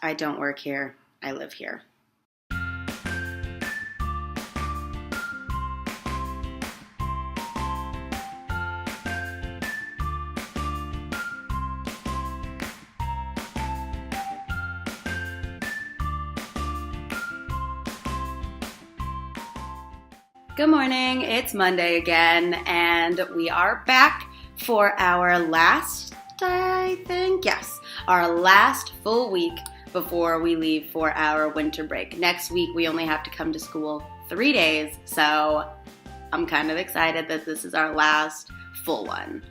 I don't work here. I live here. Good morning, it's Monday again, and we are back for our last, our last full week before we leave for our winter break. Next week, we only have to come to school 3 days, so I'm kind of excited that this is our last full one.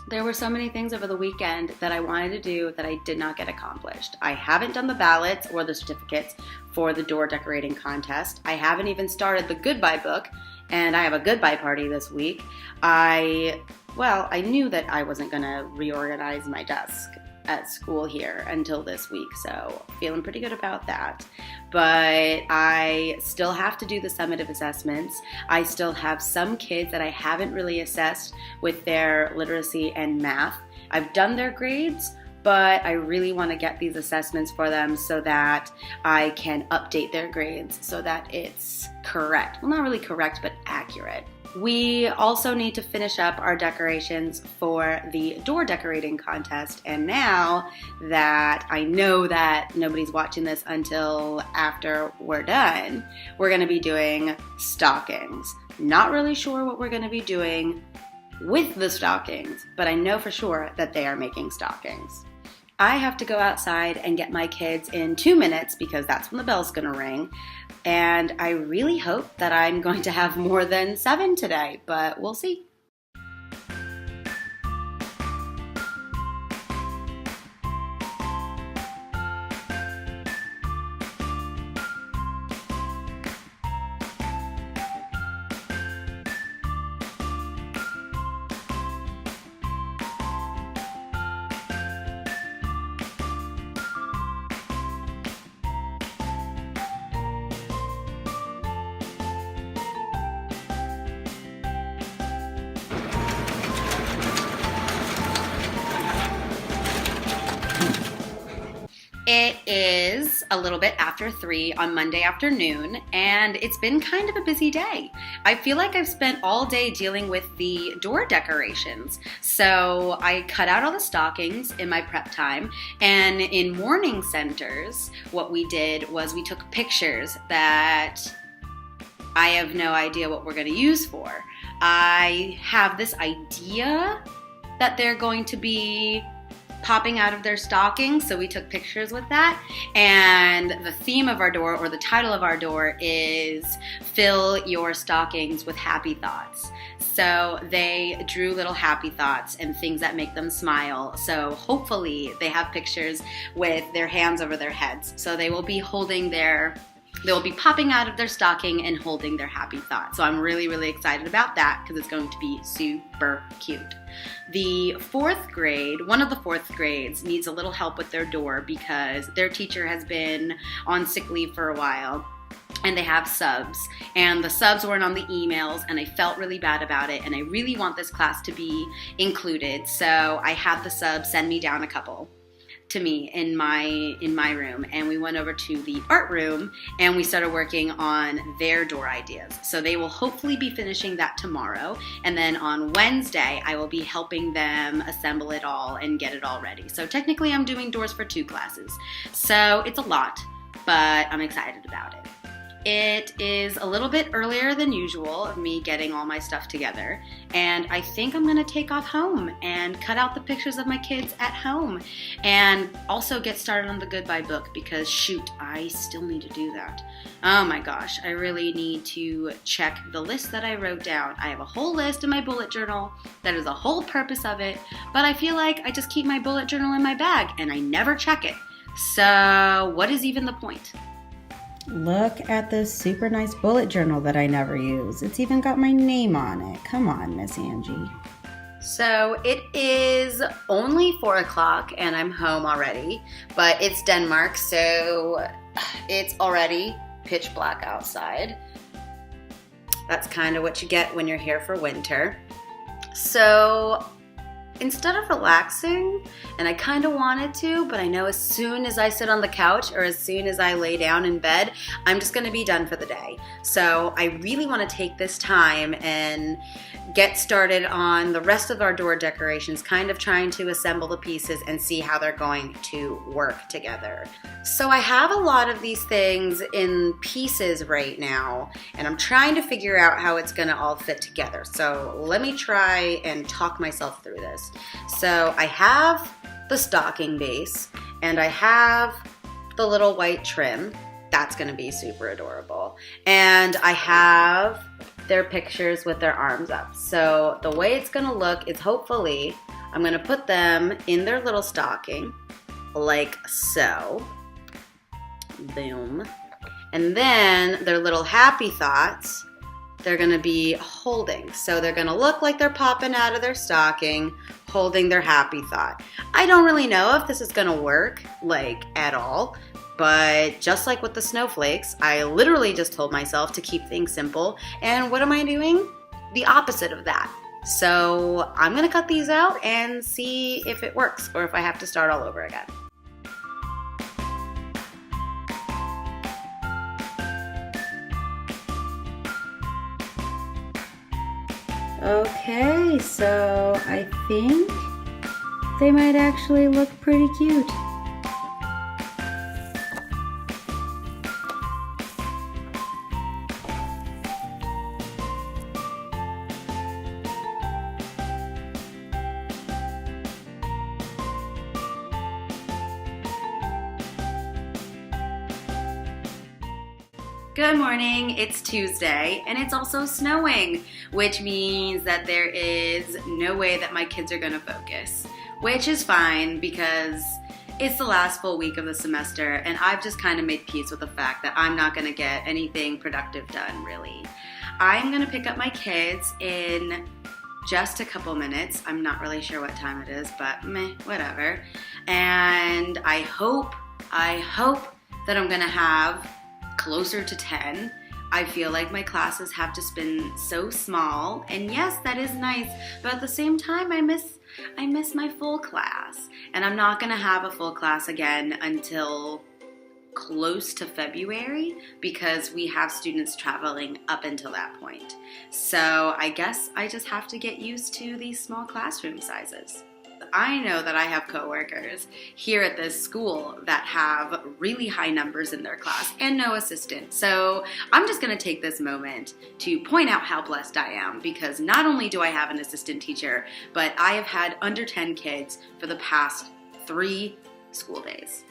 There were so many things over the weekend that I wanted to do that I did not get accomplished. I haven't done the ballots or the certificates for the door decorating contest. I haven't even started the goodbye book, and I have a goodbye party this week. I knew that I wasn't going to reorganize my desk at school here until this week, so feeling pretty good about that. But I still have to do the summative assessments. I still have some kids that I haven't really assessed with their literacy and math. I've done their grades, but I really want to get these assessments for them so that I can update their grades so that it's correct. Well, not really correct, but accurate. We also need to finish up our decorations for the door decorating contest, and now that I know that nobody's watching this until after we're done, we're going to be doing stockings. Not really sure what we're going to be doing with the stockings, but I know for sure that they are making stockings. I have to go outside and get my kids in 2 minutes because that's when the bell's going to ring. And I really hope that I'm going to have more than 7 today, but we'll see. It is a little bit after 3 on Monday afternoon, and it's been kind of a busy day. I feel like I've spent all day dealing with the door decorations. So I cut out all the stockings in my prep time, and in morning centers, what we did was we took pictures that I have no idea what we're going to use for. I have this idea that they're going to be popping out of their stockings, so we took pictures with that. And the theme of our door, or the title of our door, is Fill Your Stockings with Happy Thoughts. So they drew little happy thoughts and things that make them smile. So hopefully they have pictures with their hands over their heads. So they will be popping out of their stocking and holding their happy thoughts. So I'm really, really excited about that because it's going to be super cute. One of the fourth grades needs a little help with their door because their teacher has been on sick leave for a while. And they have subs, and the subs weren't on the emails, and I felt really bad about it, and I really want this class to be included. So I had the subs send me down a couple to me in my room, and we went over to the art room and we started working on their door ideas. So they will hopefully be finishing that tomorrow, and then on Wednesday I will be helping them assemble it all and get it all ready. So technically I'm doing doors for 2 classes. So it's a lot, but I'm excited about it. It is a little bit earlier than usual of me getting all my stuff together, and I think I'm going to take off home and cut out the pictures of my kids at home and also get started on the goodbye book because shoot, I still need to do that. Oh my gosh, I really need to check the list that I wrote down. I have a whole list in my bullet journal. That is the whole purpose of it, but I feel like I just keep my bullet journal in my bag and I never check it. So what is even the point? Look at this super nice bullet journal that I never use. It's even got my name on it. Come on, Miss Angie. So it is only 4 o'clock and I'm home already, but it's Denmark, so it's already pitch black outside. That's kind of what you get when you're here for winter. So instead of relaxing, and I kind of wanted to, but I know as soon as I sit on the couch or as soon as I lay down in bed, I'm just going to be done for the day. So I really want to take this time and get started on the rest of our door decorations, kind of trying to assemble the pieces and see how they're going to work together. So I have a lot of these things in pieces right now, and I'm trying to figure out how it's going to all fit together. So let me try and talk myself through this. So I have the stocking base, and I have the little white trim. That's going to be super adorable. And I have their pictures with their arms up. So the way it's going to look is hopefully I'm going to put them in their little stocking like so. Boom. And then their little happy thoughts, they're going to be holding. So they're going to look like they're popping out of their stocking, holding their happy thought. I don't really know if this is going to work like at all, but just like with the snowflakes, I literally just told myself to keep things simple. And what am I doing? The opposite of that. So I'm going to cut these out and see if it works or if I have to start all over again. Okay, so I think they might actually look pretty cute. Good morning, it's Tuesday, and it's also snowing, which means that there is no way that my kids are gonna focus, which is fine because it's the last full week of the semester, and I've just kind of made peace with the fact that I'm not gonna get anything productive done, really. I'm gonna pick up my kids in just a couple minutes. I'm not really sure what time it is, but meh, whatever. And I hope that I'm gonna have closer to 10. I feel like my classes have just been so small, and yes, that is nice, but at the same time I miss my full class, and I'm not gonna have a full class again until close to February because we have students traveling up until that point. So I guess I just have to get used to these small classroom sizes. I know that I have coworkers here at this school that have really high numbers in their class and no assistant. So I'm just going to take this moment to point out how blessed I am because not only do I have an assistant teacher, but I have had under 10 kids for the past 3 school days.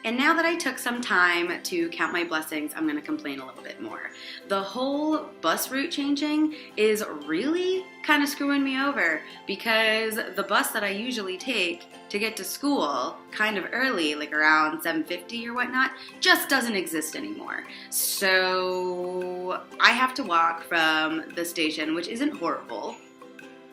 And now that I took some time to count my blessings, I'm going to complain a little bit more. The whole bus route changing is really kind of screwing me over because the bus that I usually take to get to school kind of early, like around 7:50 or whatnot, just doesn't exist anymore. So I have to walk from the station, which isn't horrible.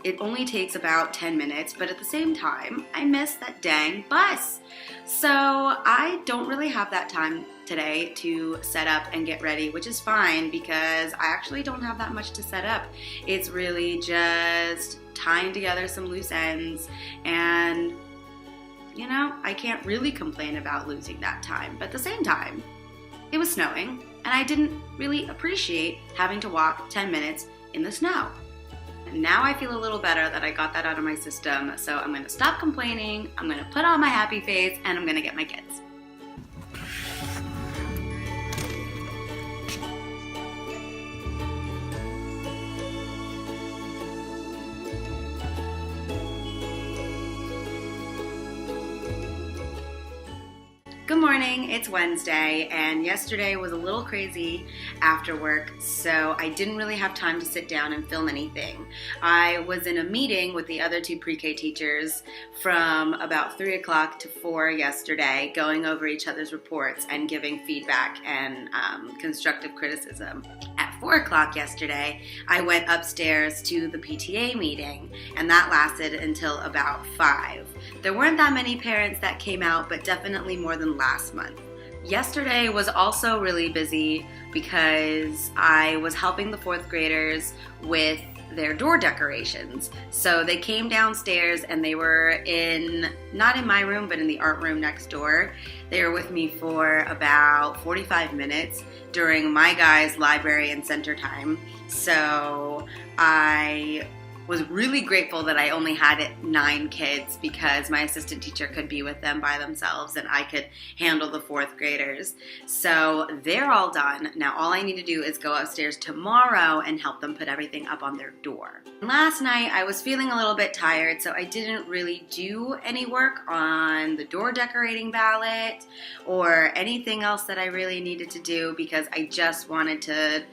It only takes about 10 minutes, but at the same time, I miss that dang bus. So I don't really have that time today to set up and get ready, which is fine because I actually don't have that much to set up. It's really just tying together some loose ends, and you know, I can't really complain about losing that time. But at the same time, it was snowing, and I didn't really appreciate having to walk 10 minutes in the snow. Now I feel a little better that I got that out of my system, so I'm going to stop complaining, I'm going to put on my happy face, and I'm going to get my kids. Good morning, it's Wednesday, and yesterday was a little crazy after work, so I didn't really have time to sit down and film anything. I was in a meeting with the other 2 pre-K teachers from about 3 o'clock to 4 yesterday, going over each other's reports and giving feedback and constructive criticism. At 4 o'clock yesterday, I went upstairs to the PTA meeting, and that lasted until about 5. There weren't that many parents that came out, but definitely more than last month. Yesterday was also really busy because I was helping the 4th graders with their door decorations. So they came downstairs and they were not in my room, but in the art room next door. They were with me for about 45 minutes during my guys' library and center time. So I was really grateful that I only had 9 kids because my assistant teacher could be with them by themselves and I could handle the 4th graders. So they're all done. Now all I need to do is go upstairs tomorrow and help them put everything up on their door. Last night I was feeling a little bit tired, so I didn't really do any work on the door decorating ballot or anything else that I really needed to do because I just wanted to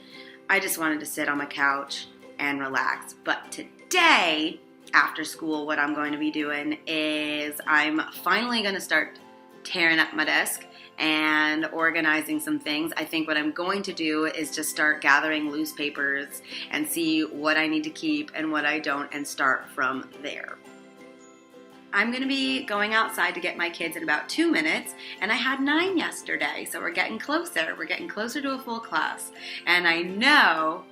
sit on my couch and relax. But today, after school, what I'm going to be doing is I'm finally going to start tearing up my desk and organizing some things. I think what I'm going to do is just start gathering loose papers and see what I need to keep and what I don't and start from there. I'm going to be going outside to get my kids in about 2 minutes, and I had 9 yesterday, so we're getting closer. We're getting closer to a full class, and I know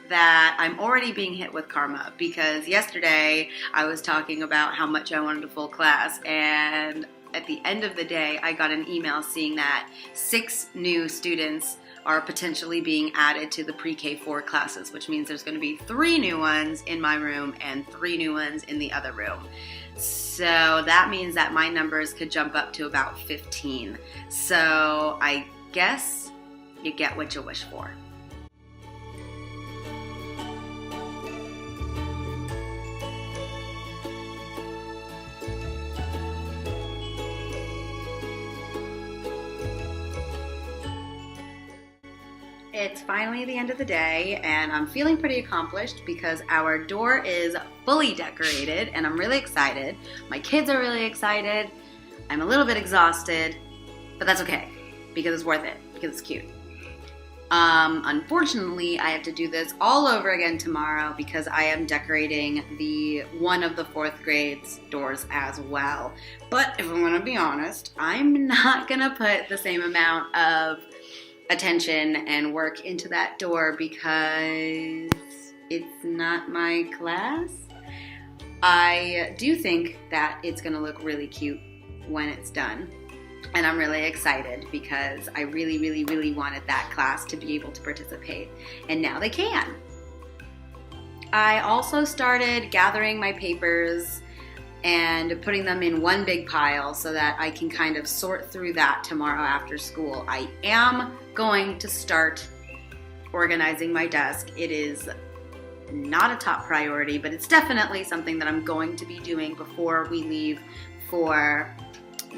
that I'm already being hit with karma because yesterday I was talking about how much I wanted a full class, and at the end of the day I got an email seeing that 6 new students are potentially being added to the pre-K 4 classes, which means there's going to be 3 new ones in my room and 3 new ones in the other room. So that means that my numbers could jump up to about 15. So I guess you get what you wish for. It's finally the end of the day and I'm feeling pretty accomplished because our door is fully decorated and I'm really excited. My kids are really excited. I'm a little bit exhausted, but that's okay because it's worth it, because it's cute. Unfortunately, I have to do this all over again tomorrow because I am decorating one of the 4th grade's doors as well. But if I'm going to be honest, I'm not going to put the same amount of attention and work into that door because it's not my class. I do think that it's going to look really cute when it's done. And I'm really excited because I really, really, really wanted that class to be able to participate. And now they can. I also started gathering my papers and putting them in one big pile so that I can kind of sort through that tomorrow after school. I am going to start organizing my desk. It is not a top priority, but it's definitely something that I'm going to be doing before we leave for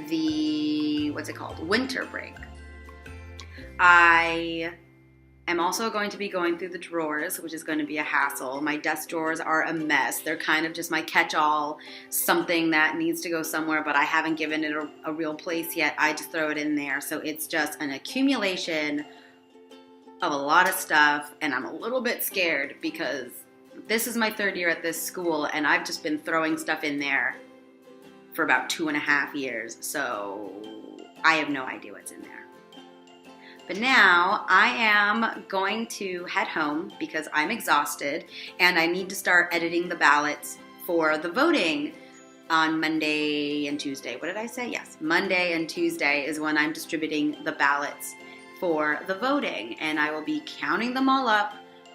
the, winter break. I am also going to be going through the drawers, which is going to be a hassle. My desk drawers are a mess. They're kind of just my catch-all, something that needs to go somewhere, but I haven't given it a real place yet. I just throw it in there. So it's just an accumulation of a lot of stuff, and I'm a little bit scared because this is my 3rd year at this school, and I've just been throwing stuff in there for about 2.5 years, so I have no idea what's in there. But now I am going to head home because I'm exhausted and I need to start editing the ballots for the voting on Monday and Tuesday. What did I say? Yes, Monday and Tuesday is when I'm distributing the ballots for the voting, and I will be counting them all up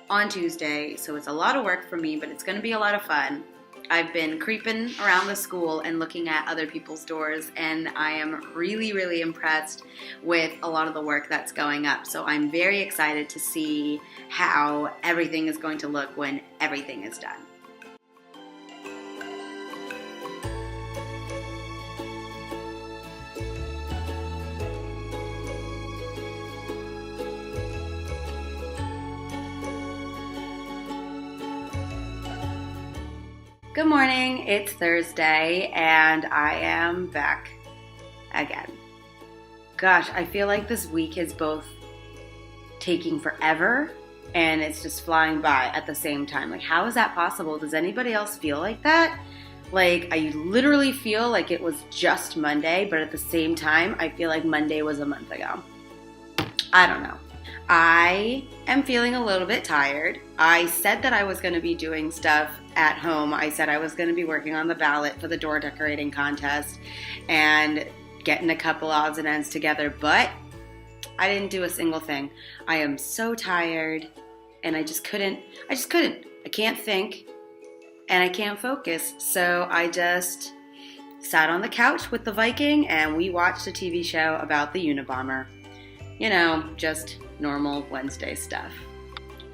on Tuesday. So it's a lot of work for me, but it's going to be a lot of fun. I've been creeping around the school and looking at other people's doors, and I am really, really impressed with a lot of the work that's going up. So I'm very excited to see how everything is going to look when everything is done. Good morning, it's Thursday and I am back again. Gosh, I feel like this week is both taking forever and it's just flying by at the same time. Like, how is that possible? Does anybody else feel like that? Like, I literally feel like it was just Monday, but at the same time, I feel like Monday was a month ago. I don't know. I am feeling a little bit tired. I said that I was going to be doing stuff at home. I said I was going to be working on the ballot for the door decorating contest and getting a couple odds and ends together, but I didn't do a single thing. I am so tired and I just couldn't. I can't think and I can't focus. So I just sat on the couch with the Viking and we watched a TV show about the Unabomber. You know, just normal Wednesday stuff.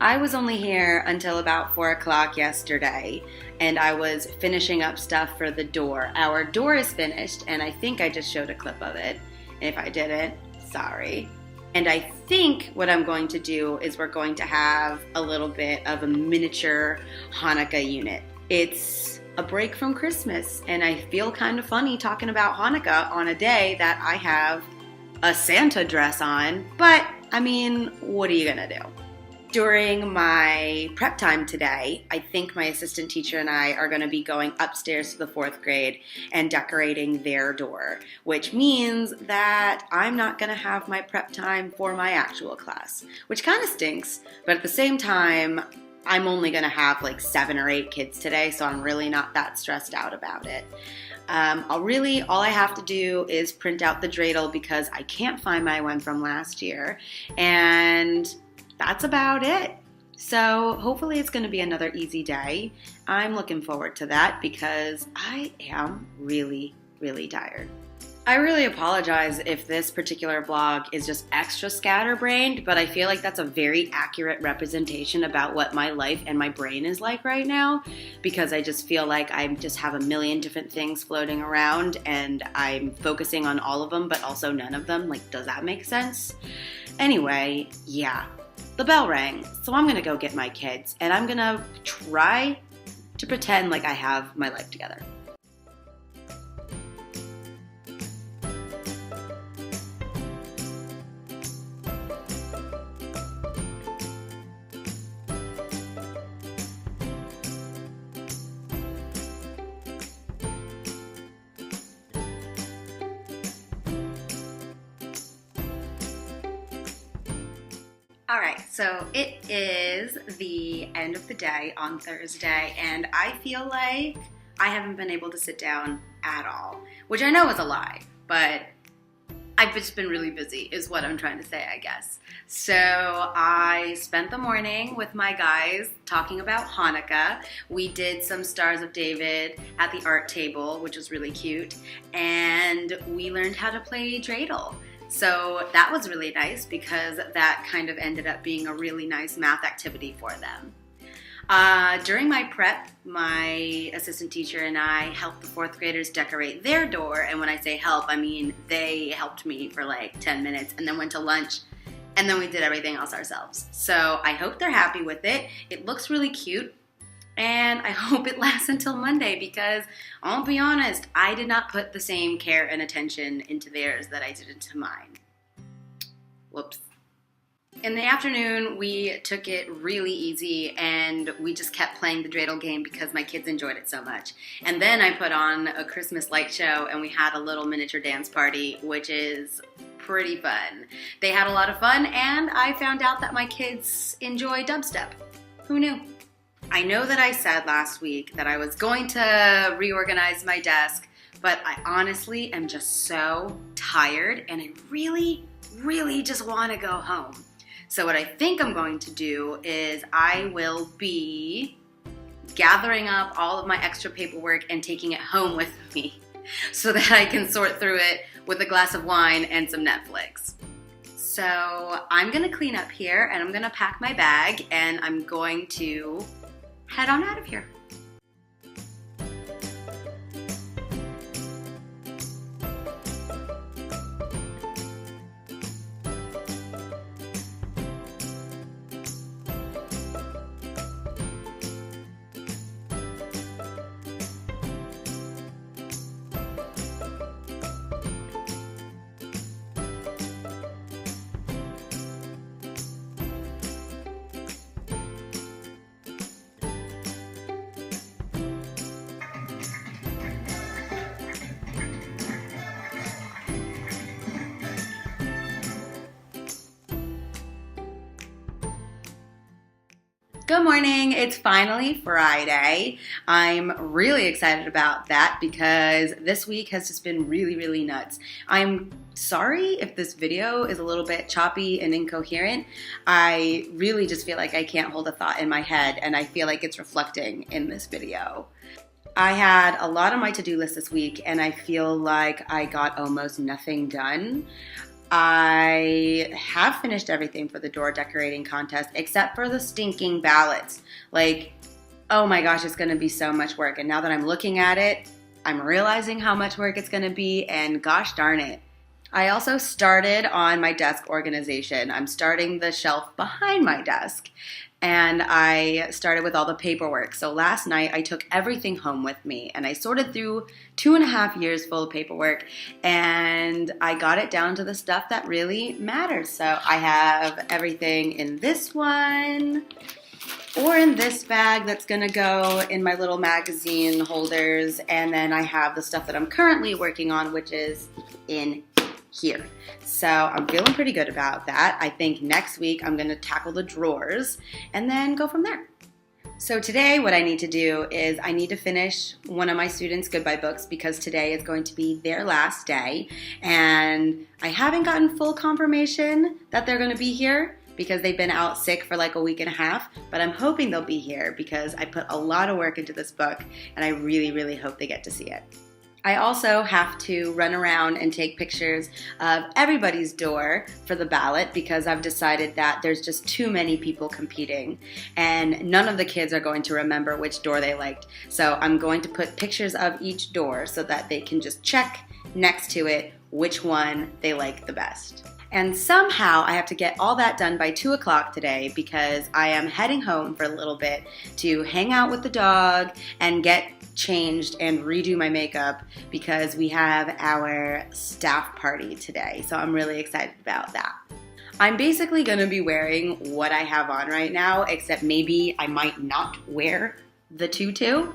I was only here until about 4 o'clock yesterday, and I was finishing up stuff for the door. Our door is finished, and I think I just showed a clip of it. If I didn't, sorry. And I think what I'm going to do is we're going to have a little bit of a miniature Hanukkah unit. It's a break from Christmas, and I feel kind of funny talking about Hanukkah on a day that I have a Santa dress on, but I mean, what are you gonna do? During my prep time today, I think my assistant teacher and I are gonna be going upstairs to the 4th grade and decorating their door, which means that I'm not gonna have my prep time for my actual class, which kind of stinks, but at the same time, I'm only gonna have like 7 or 8 kids today, so I'm really not that stressed out about it. All I have to do is print out the dreidel because I can't find my one from last year, and that's about it. So hopefully it's going to be another easy day. I'm looking forward to that because I am really, really tired. I really apologize if this particular vlog is just extra scatterbrained, but I feel like that's a very accurate representation about what my life and my brain is like right now, because I just feel like I just have a million different things floating around and I'm focusing on all of them, but also none of them. Like, does that make sense? Anyway, yeah, the bell rang, so I'm gonna go get my kids and I'm gonna try to pretend like I have my life together. All right, so it is the end of the day on Thursday, and I feel like I haven't been able to sit down at all, which I know is a lie, but I've just been really busy is what I'm trying to say, I guess. So I spent the morning with my guys talking about Hanukkah. We did some Stars of David at the art table, which was really cute, and we learned how to play dreidel. So that was really nice because that kind of ended up being a really nice math activity for them. During my prep, my assistant teacher and I helped the 4th graders decorate their door. And when I say help, I mean they helped me for like 10 minutes and then went to lunch. And then we did everything else ourselves. So I hope they're happy with it. It looks really cute. And I hope it lasts until Monday because I'll be honest, I did not put the same care and attention into theirs that I did into mine. Whoops. In the afternoon, we took it really easy and we just kept playing the dreidel game because my kids enjoyed it so much. And then I put on a Christmas light show and we had a little miniature dance party, which is pretty fun. They had a lot of fun and I found out that my kids enjoy dubstep. Who knew? I know that I said last week that I was going to reorganize my desk, but I honestly am just so tired and I really, really just want to go home. So what I think I'm going to do is I will be gathering up all of my extra paperwork and taking it home with me so that I can sort through it with a glass of wine and some Netflix. So I'm going to clean up here and I'm going to pack my bag and I'm going to head on out of here. Good morning. It's finally Friday. I'm really excited about that because this week has just been really nuts. I'm sorry if this video is a little bit choppy and incoherent. I really just feel like I can't hold a thought in my head, and I feel like it's reflecting in this video. I had a lot on my to-do list this week, and I feel like I got almost nothing done. I have finished everything for the door decorating contest except for the stinking ballots. Like, oh my gosh, it's going to be so much work. And now that I'm looking at it, I'm realizing how much work it's going to be, and gosh darn it. I also started on my desk organization. I'm starting the shelf behind my desk. And I started with all the paperwork. So last night I took everything home with me and I sorted through 2.5 years full of paperwork, and I got it down to the stuff that really matters. So I have everything in this one or in this bag that's gonna go in my little magazine holders, and then I have the stuff that I'm currently working on, which is in here. So I'm feeling pretty good about that. I think next week I'm gonna tackle the drawers and then go from there. So today what I need to do is I need to finish one of my students' goodbye books because today is going to be their last day, and I haven't gotten full confirmation that they're gonna be here because they've been out sick for like a week and a half, but I'm hoping they'll be here because I put a lot of work into this book and I really hope they get to see it. I also have to run around and take pictures of everybody's door for the ballot because I've decided that there's just too many people competing and none of the kids are going to remember which door they liked. So I'm going to put pictures of each door so that they can just check next to it which one they like the best. And somehow I have to get all that done by 2 o'clock today because I am heading home for a little bit to hang out with the dog and get changed and redo my makeup because we have our staff party today. So I'm really excited about that. I'm basically going to be wearing what I have on right now, except maybe I might not wear the tutu.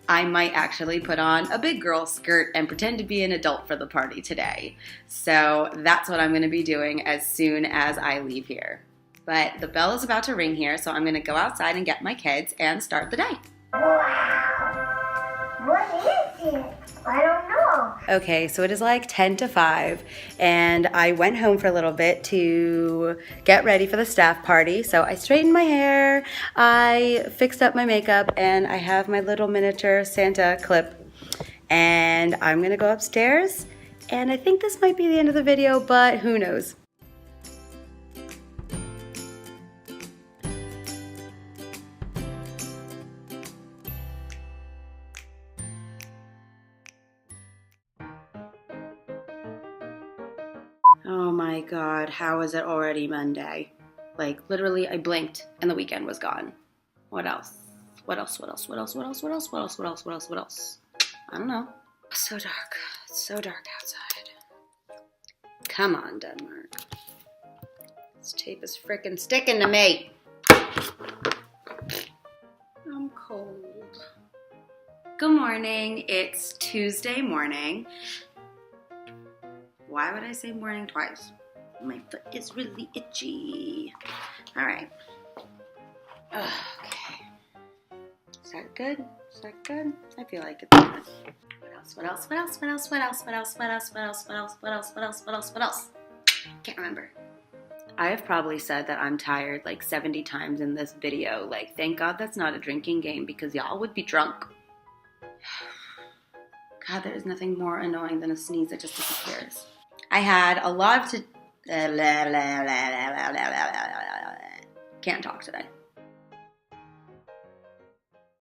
I might actually put on a big girl skirt and pretend to be an adult for the party today. So that's what I'm going to be doing as soon as I leave here. But the bell is about to ring here, so I'm going to go outside and get my kids and start the day. Wow! What is it? I don't know. Okay, so it is like 10 to 5, and I went home for a little bit to get ready for the staff party. So I straightened my hair, I fixed up my makeup, and I have my little miniature Santa clip. And I'm gonna go upstairs, and I think this might be the end of the video, but who knows. Oh my God, how is it already Monday? Like literally I blinked and the weekend was gone. What else? What else? I don't know. It's so dark. It's so dark outside. Come on, Denmark. This tape is freaking sticking to me. I'm cold. Good morning. It's Tuesday morning. Why would I say morning twice? My foot is really itchy. All right. Okay. Is that good? Is that good? I feel like it's good. What else? Can't remember. I have probably said that I'm tired like 70 times in this video. Like, thank God that's not a drinking game because y'all would be drunk. God, there is nothing more annoying than a sneeze that just disappears. I had a lot of can't talk today.